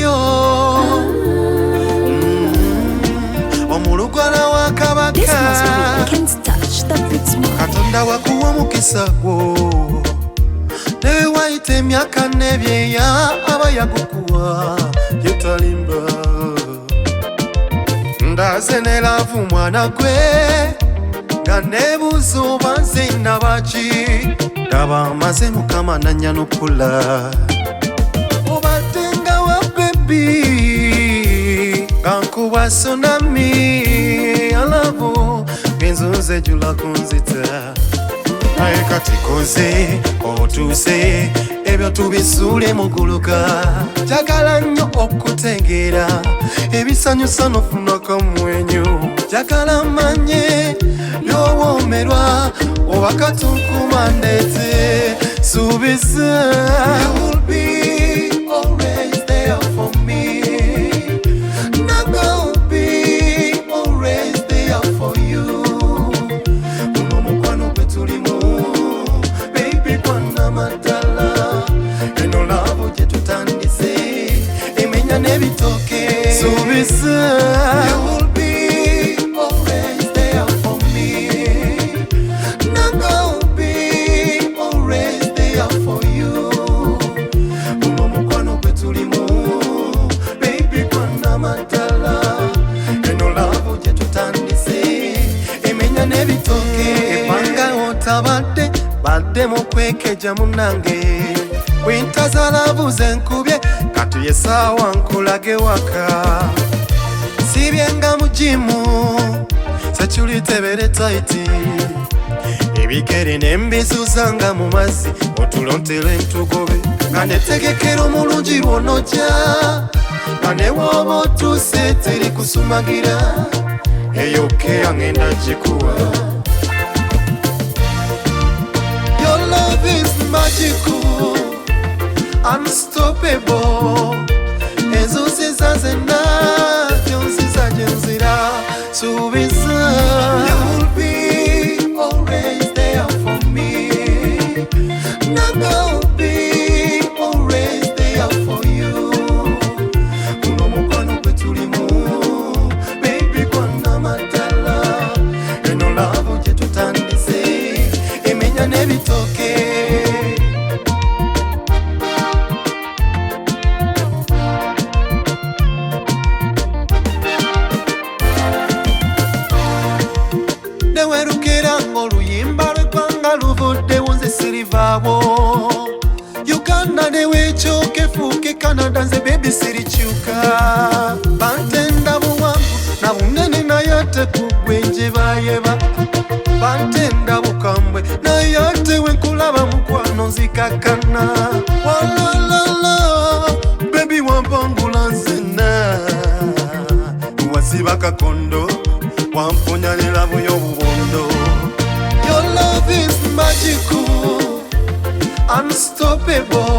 yo omulugwala wa kabaka Katonda wakuwa omukisa gwo newe wayita emyaka n'ebyeya aba yagukuwa yetalimba ndaze ne laavu mwana gwe nga nebuuza oba nze nabaki ndaba amaze mukama nanyanukula obadde nga wa bebi nga nkuba tsunami alabo ng'enzunze jula kunzita naye kati koze otuuse ebyo tubisuule mu guluka njagala nnyo okutegeera ebisanyusa n'ofuna kamwenyu njagala manye by'owoomerwa oba katunkuma ndeete suubiza You will be always there for me Naga will be always there for you Uno mukwano gwe tulimu baby kwana madala eno labo gye tutandise emenya n'ebitoke suubiza You will be always there for me Naga will be always there for you Uno mukwano gwe tulimu baby kwana madala eno labo gye tutandise emenya n'ebitoke ebanga otabadde badde mu kwekeja munange bwintazalabuze nkubye kati yesaawa nkulage waka sibyenga mujimu sekyulitebere taiti ebigere n'embizuzanga mu mazzi otulontera entugobe nga netegekera omulungi lwonojja nga newoba otuuse teri kusumagira eyo keya ngenda gikuwa Your love is magical, unstoppable. Ezuziza zena, jonziza jenzira, subiza. You will be always there for me. Naga will be always there for you. Uno mukwano gwe tulimu, baby kwana madala. Eno labo gye tutandise, emenya n'ebitoke newerukira ng'oluyimba lw'eggwanga luvuddewo nze sirivaawo Uganda neweekyoka efuuke Canada nze bebi sirikyuka bantenda buwanvu na bunene naye ate kuggwe njebayeba bantenda bukambwe naye ate wenkulaba mukwano nzikakana walalala bebi wampangula nzena wasiba kakondo wamponya nelabu y'obubondo Your love is magical, unstoppable